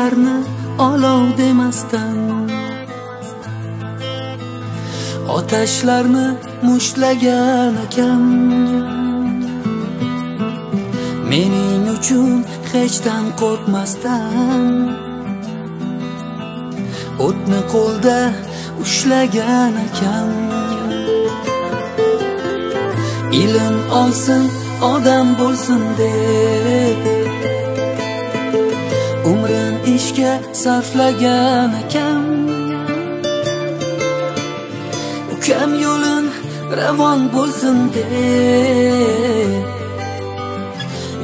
ko'zlarni olov demasdan otashlarni mushtlagan akam mening uchun hechdan qo'rqmasdan o'tni qo'lda ushlagan akam ilm olsin odam bo'lsin deb umrin ishga sarflagan akam ukam yo'lin ravon bo'lsin deb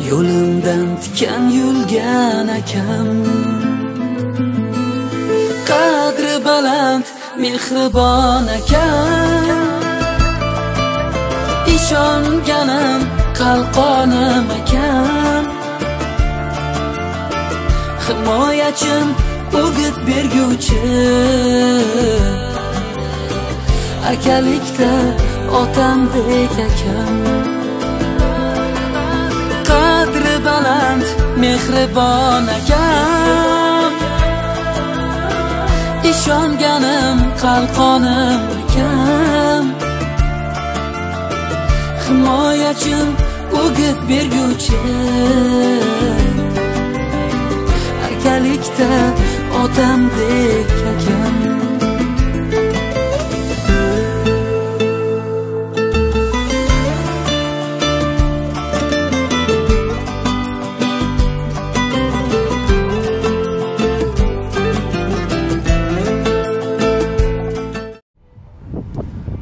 yo'limdan tikan yulgan akam qadri baland mehribon akam ishonganim qalqonim akam himoyachim o'git berguvchi akalikda otambek akam qadri baland mehribon akam ishonganim qalqonim akam himoyachim o'git berguvchi akalikda otambek akam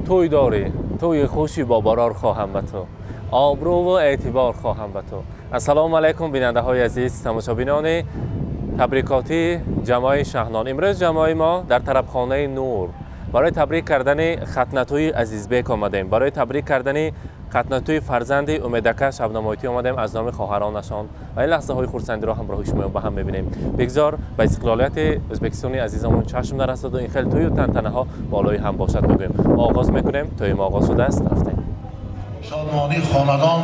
توی داری توی خوشی با برار خواهم به تو آبرو و اعتبار خواهم به تو. السلام علیکم بیننده های عزیز تماشابینان تبریکاتی جماعی شهنان. امروز جماعی ما در طربخانه نور برای تبریک کردن ختنتوی عزیزبک آمدیم، برای تبریک کردن ختنتوی فرزند امیدکه شبنمایتی آمدیم از نام خواهرانشان و این لحظه های خرسندی را همراه شما با هم ببینیم. بگذار به استقلالیت ازبکستانی عزیزمون چشم نرسد و این خیلی توی و تنتنه ها بالای هم باشد بگویم. آغاز میکنیم. توی ما آغاز شده است. رفتیم. شادمانی خاندان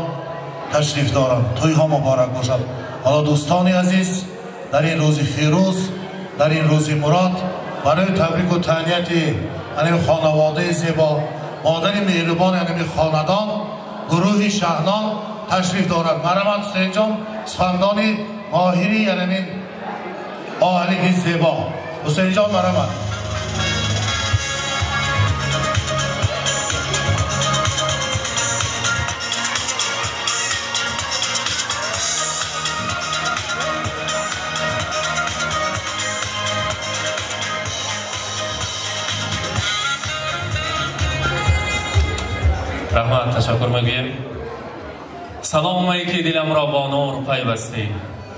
تشریف دارم. توی ها مبارک باشد. حالا دوستان عزیز در این روز فیروز، در این روز مراد، برای تبریک و تهنیت این خانواده زیبا مادر مهربان یعنی خاندان گروه شهنان تشریف دارد. مرحمت حسین جان سخندان ماهری یعنی آهنگ زیبا. حسین جان مرحمت. رحمت تشکر میگویم. سلام ای که دلم را با نور پیوستی،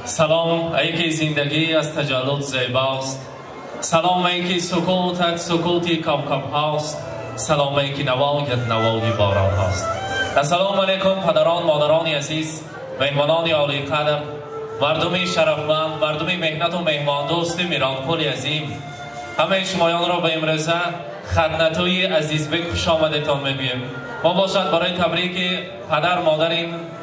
سلام ای که زندگی از تجلد زیباست، سلام ای که سکوتت سکوتی کم کم هاست، سلام ای که نوایت نوای باران هاست. السلام علیکم پدران مادران عزیز و میهمانان عالی قدر، مردم شرفمند، مردم مهنت و مهمان دوست میرانکوی عظیم، همه شمایان را به امروزه ختنتوی عزیزبک خوش آمدتان میگویم. ما باشد برای تبریک پدر مادر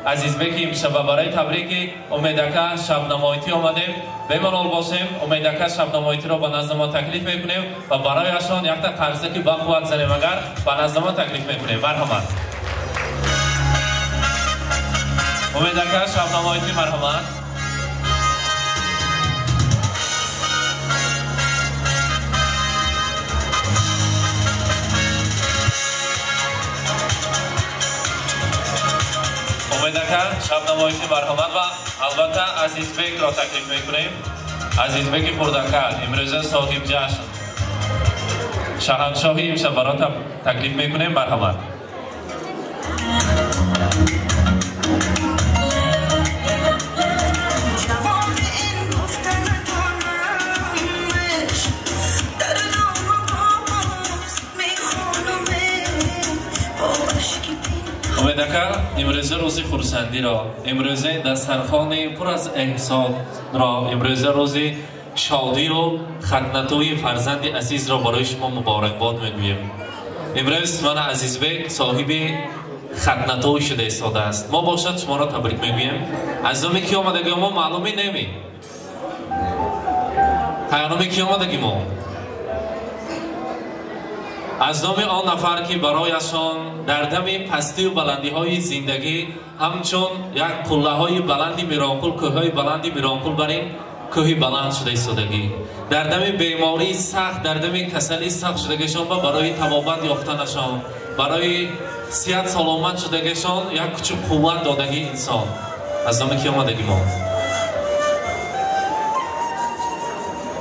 عزیزبک امشب و برای تبریک امیدکه شبنمایتی آمدیم. بمانال باشیم. امیدکه شبنمایتی را به نزد ما تکلیف میکنیم و برایشان یک تا قرضه که بقوت زنیم اگر به نزد ما تکلیف میکنیم. مرحمت. امیدکه شبنمایتی مرحمت. امیدکه شبنمایتی مرحمت و البته عزیزبک را تکلیف میکنیم. عزیزبک خردکل امروز صاحب جشن شاهنشاهی امشب برای تکلیف میکنیم. مرحمت. امیدکه امروزه روز خرسندی را، امروزه دسترخوان پر از احسان را، امروزه روز شادی و ختنتوی فرزند عزیز را برای شما مبارکباد میگویم. امروز من عزیزبک صاحب ختنتوی شده ایستاده است. ما باشد شما را تبریک میگویم. از دومی که آمدگی ما معلومی نمی پیام کی آمدگی ما از نام آن نفر که برایشان در دم پستی و بلندی های زندگی همچون یک قله های بلندی میرانکول کوه های بلندی میرانکول برین کوهی بلند شده ایستادگی در دم بیماری سخت در دم کسلی سخت شدگیشان و برای تبابت یافتنشان برای صحت سلامت شدگیشان یک کوچک قوت دادگی انسان از نام کی آمدگی ما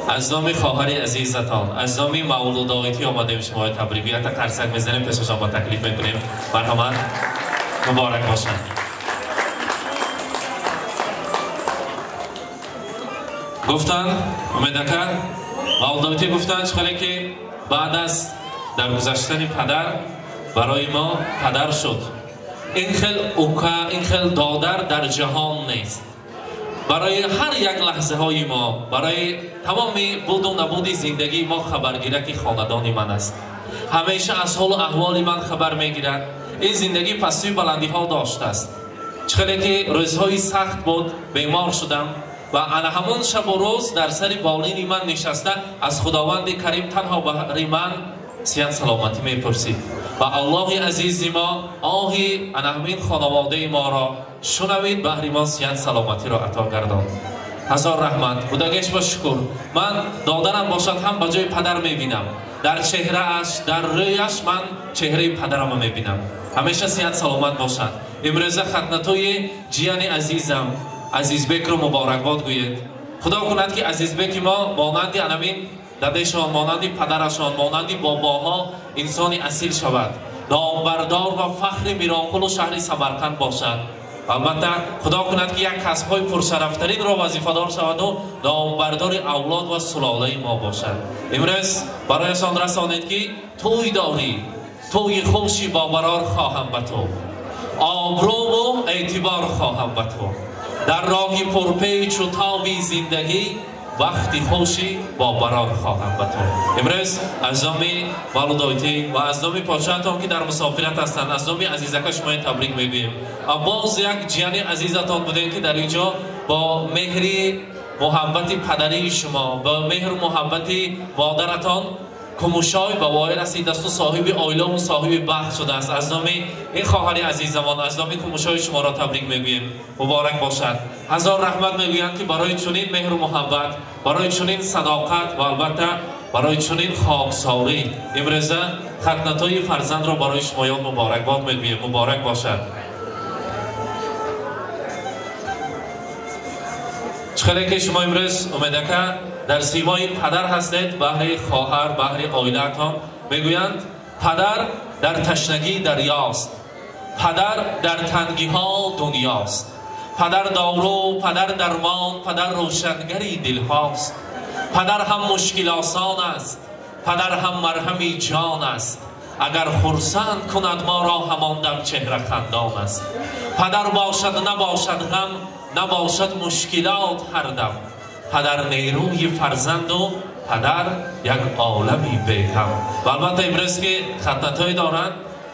از نام خواهر عزیزتان از نام مولود آقایتی آمدیم شما تبریک بیات قرصک میزنیم پیششان با تکلیف میکنیم مرحمت مبارک باشند گفتن امیدکر مولود آقایتی گفتن چخالی که بعد از در گذشتن پدر برای ما پدر شد این خیل اوکا این خیل دادر در جهان نیست برای هر یک لحظه های ما برای تمامی بود و نبود زندگی ما خبرگیرک خاندان من است همیشه از حال و احوال من خبر میگیرد این زندگی پستی بلندی ها داشته است چخیلی که روزهای سخت بود بیمار شدم و انا همون شب و روز در سر بالین من نشسته از خداوند کریم تنها برای من صحت سلامتی میپرسید و الله عزیز ما آهی انا همین خانواده ما را شنوید بهر ما صحت سلامتی را عطا گرداند هزار رحمت خدایش با شکر من دادنم باشد هم به جای پدر میبینم در چهره اش در رویش من چهره پدرم میبینم همیشه صحت سلامت باشد امروز ختنتوی جیان عزیزم عزیز بک رو مبارکباد گوید خدا کند که عزیز بک ما مانند انمین دادشان مانند پدرشان مانند باباها انسانی اصیل شود نامبردار و فخر میرانکول و شهر سمرقند باشد البته خدا کند که یک کسب‌های پرشرفترین را وظیفه‌دار شود و نامبردار اولاد و سلاله ما باشد امروز برایشان رسانید که توی داری توی خوشی باقرار خواهم به تو آبرو و اعتبار خواهم به تو در راهی پرپیچ و تابی زندگی وقتی خوشی باقرار خواهم به تو امروز از نام مولود آقایتی و از نام پادشاهتان که در مسافرت هستند از نام عزیزک شما تبریک میگویم باز یک جیان عزیزتان بودین که در اینجا با مهر محبت پدری شما با مهر محبت مادرتان کموشای به وای رسید است و صاحب آیله و صاحب بخت شده است از نام این خواهر عزیزمان از نام کموشای شما را تبریک میگویم مبارک باشد هزار رحمت میگویند که برای چنین مهر و محبت برای چنین صداقت و البته برای چنین خاکساری امروز ختنتای فرزند را برای شمایان مبارکباد میگویم مبارک باشد چخیلی که شما امروز امیدکر در سیمای پدر هستید بهر خواهر بهر آیلتان میگویند پدر در تشنگی دریاست پدر در تنگی ها دنیاست پدر دارو پدر درمان پدر روشنگری دل هاست پدر هم مشکل آسان است پدر هم مرهمی جان است اگر خرسند کند ما را همان در چهره خندان است پدر باشد نباشد غم نباشد مشکلات هر دم پدر نیروی فرزند و پدر یک عالمی بیکم و البته امروز که ختنتایی دارند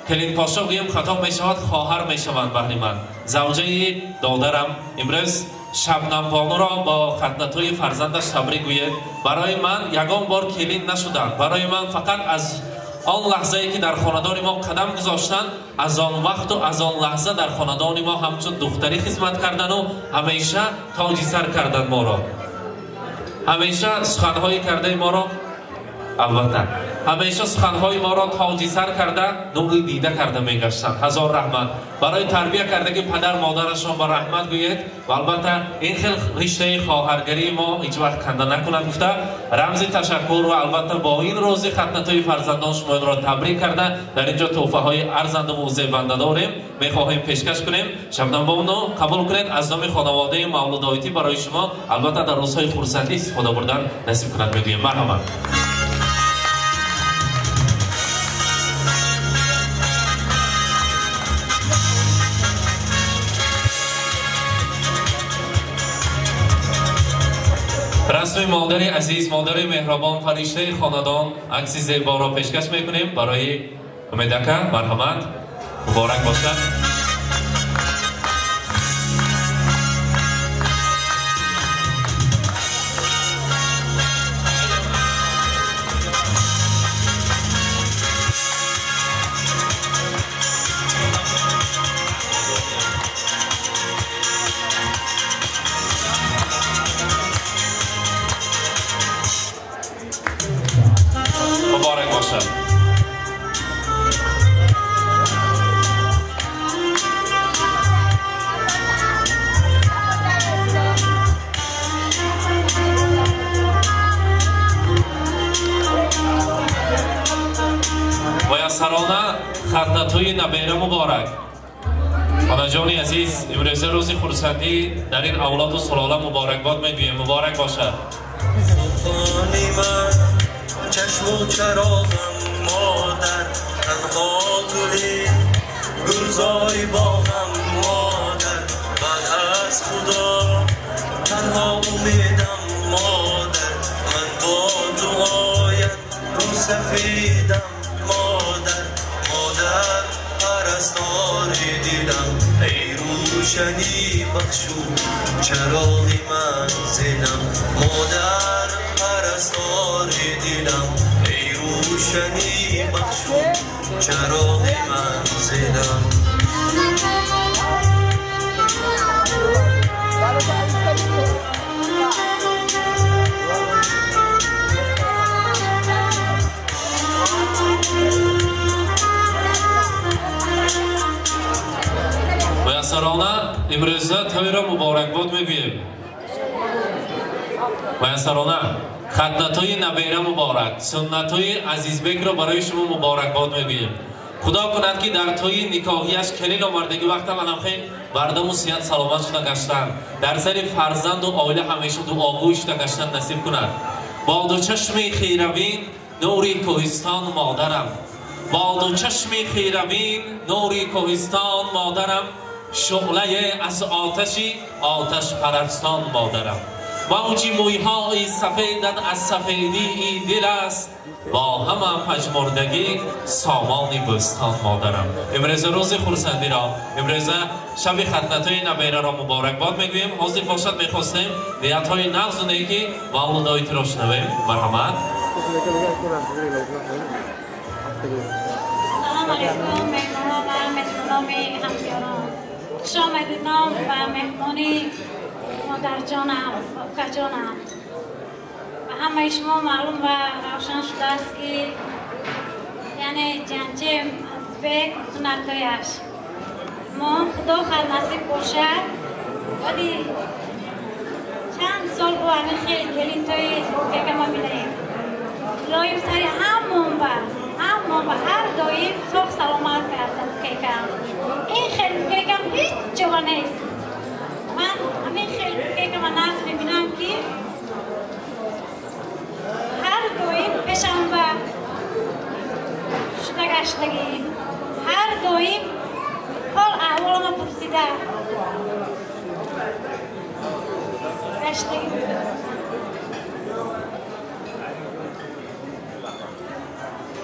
کلین پاشا گویم خطاب می شود خواهر می شوند بهر من زوجه دادرم امروز شبنم بانو را با ختنتای فرزندش تبریک گوید برای من یگان بار کلین نشدند برای من فقط از آن لحظه ای که در خاندان ما قدم گذاشتند از آن وقت و از آن لحظه در خاندان ما همچون دختری خدمت کردن و همیشه تاج سر کردن ما را همیشه سخنهای کرده ما را البته همیشه سخنهای ما را تاج سر کرده نور دیده کرده میگشتند هزار رحمت برای تربیت کرده که پدر مادرشان با رحمت گوید و البته این خیلی رشته خواهرگری ما هیچ وقت کنده نکنند گفته رمز تشکر و البته با این روز ختنتای فرزندان شما را تبریک کرده در اینجا تحفه های ارزنده و زیبنده داریم میخواهیم پیشکش کنیم شبنم بانو قبول کنید از نام خانواده مولود آقایتی برای شما البته در روزهای خرسندی استفاده بردن نصیب کند میگویم مرحبا رسم مادر عزیز مادر مهربان فرشته خاندان عکس زیبا را پیشکش میکنیم برای امیدکر مرحمت مبارک باشد خدنتوی نبیره مبارک. خانجانی عزیز امروز روزی خورسندی در این اولاد و سلاله مبارکباد میگویم. مبارک باشد. سلطانی من چشم و چراغم مادر، تنها گلی گلزاری باغم مادر، بعد از خدا تنها امیدم مادر، من با دعایت رو سفیدم مادر، مادر پرستاری دیدم ای روشنی بخشو چراغی منزلم، مادر پرستاری دیدم ای روشنی بخشو چراغی منزلم. میسرانه امروزه توی را مبارکباد میگویم. میسرانه خدنتوی نبیره مبارک، سنتوی عزیزبک را برای شما مبارکباد میگویم. خدا کند که در توی نکاحیش کلیل آمردگی وقت منافین بردم و صحت سلامت شده گشتن، در سر فرزند و عائله همیشه دعاگوی شده گشتن نصیب کند. با دو چشم خیربین نوری کوهستان مادرم، با دو چشم خیربین نوری کوهستان مادرم، شعله از آتش پرستان مادرم، موجی مویهای سفیدت از سفیدی دل است، با همه پژمردگی سامانی بستان مادرم. امروز روز خورسندی را، امروز شب خدنتوی نبیره را مبارکباد میگویم. حاضر باشد میخواستیم نیتهای نغز و نیکی مولودایت را شنویم. مرحمت. سلام علیکم مهمانان و مهمانان همکاران، خوش آمدید نام و مهمانی مادر جانم و جانم و همه شما معلوم و روشن شده است که یعنی جنجم به سنتایش ما خدا خل نصیب باشد. ولی چند سال با همین خیلی گلین توی که ما میدهیم لایم سری همون و هر دایم صبح سلامت کردم کیکم. این خیلی کیکم هیچ جوه نیست. من همین خیلی کیکم ناز میبینم که هر دایم پیشم و شده گشتگی، هر دایم حال احوالم پرسیده گشتگی بوده.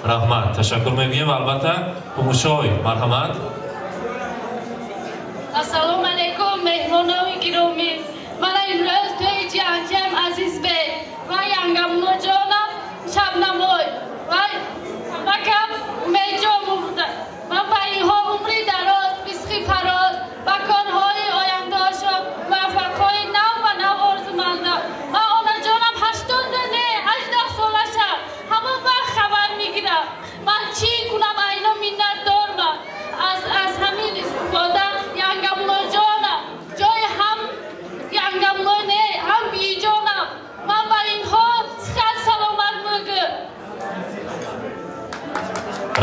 رحمت. تشکر میگویم. البته هموشای مرحمت. السلام علیکم مهمانان گرامی، من امروز توی جنجم عزیز به و ینگمونو جانم شبنمای و مکم میجام بوده. من با اینها عمری دراز بسخی فراز و کارهای آینده هاشم موفقهای نو و نو آرزومندم. من آنا جانم 80 نه 18 سالشم، همه وقت خبر میگیرم. من چی کنم اینا منت دارم از همین استفاده. ینگمونو جانم جای هم ینگمونو نه هم بی جانم. من بر اینها خیلی سلامت میگم.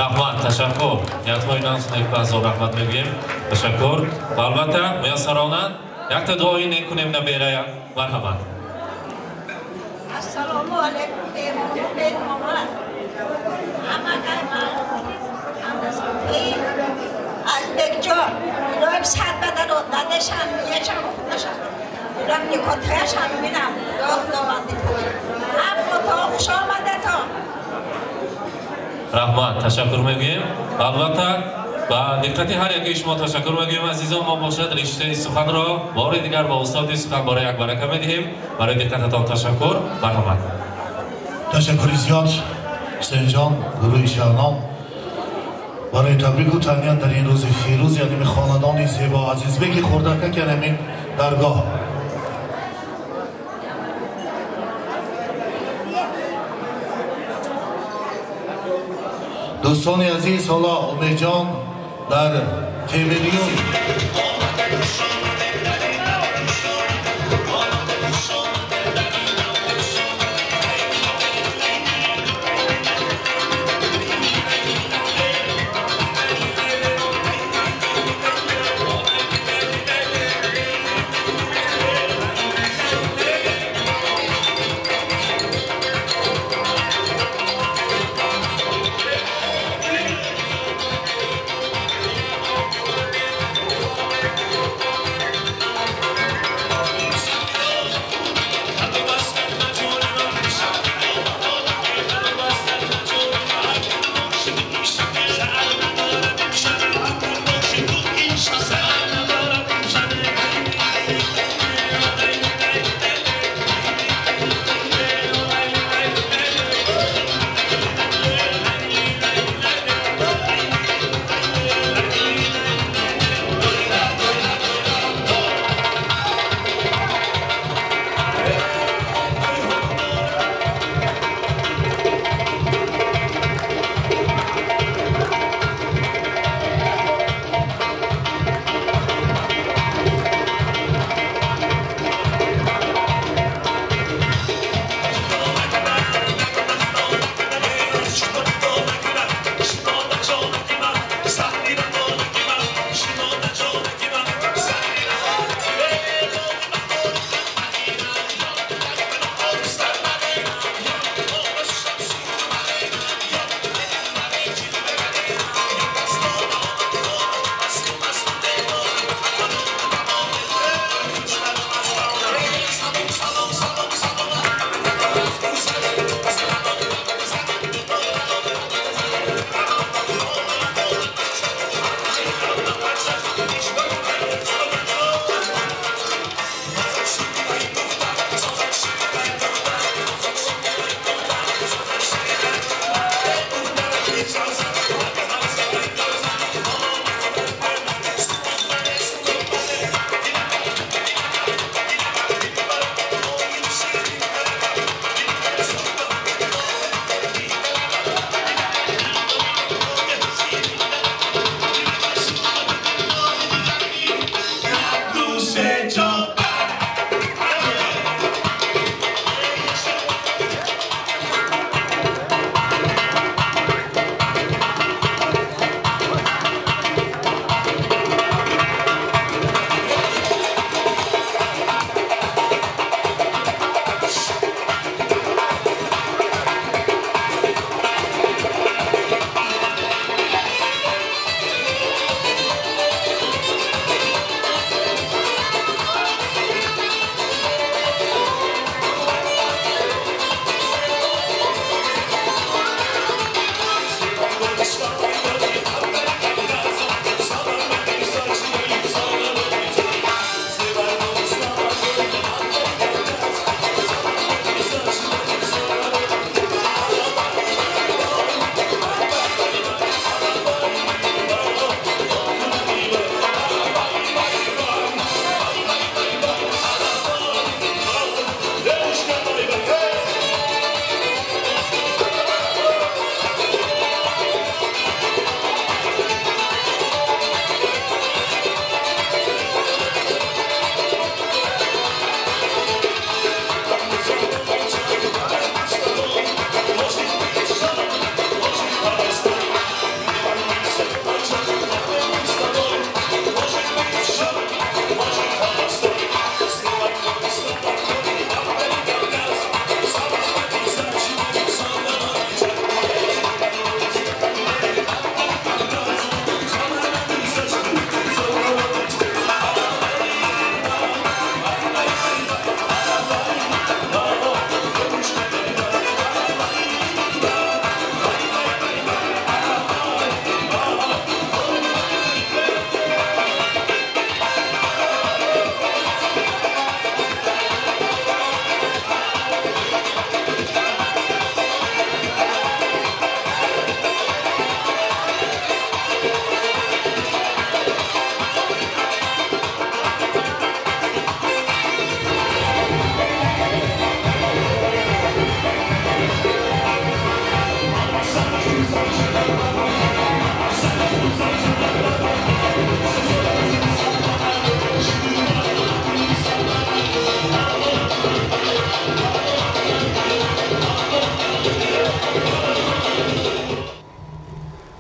رحمت. تشکر. نیت‌های ناز نیک از رحمت میگیم. تشکر. و البته میسرانه یک تا دعایی نیک کنیم نبیره. مرحمت. السلام علیکم مهمان همه از بگجان ایران سر بدن و دادشم یکم خودشم ایران نکاتهشم بینم داخل آمده توی هم مطاق خوش آمده تا رحمت. تشکر میگیم. البته با دقت هر یکی شما تشکر میگیم عزیزان. ما باشد رشته سخن را بار دیگر با استاد سخن برای یک برکه میدهیم. برای دقتتان تشکر. مرحمت. تشکر زیاد حسین جان، گروه شهرنام برای تبریک و تهنیت در این روز فیروز، یعنی خاندان زیبا عزیزبک خردکه که همین درگاه. دوستان عزیز، حالا امید جان در تیمیلیون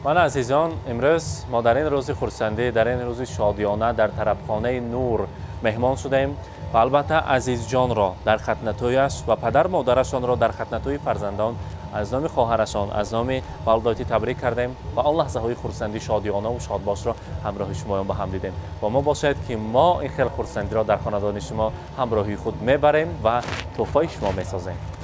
من عزیزان امروز ما در این روز خرسندی در این روز شادیانه در طربخانه نور مهمان شدیم و البته عزیز جان را در ختنه‌تویش و پدر مادرشان را در ختنه‌توی فرزندان از نام خواهرشان از نام والدایتی تبریک کردیم و آن لحظه های خرسندی شادیانه و شادباش را همراه شمایان با هم دیدیم و ما باشد که ما این خیلی خرسندی را در خاندان شما همراهی خود میبریم و تحفه شما میسازیم.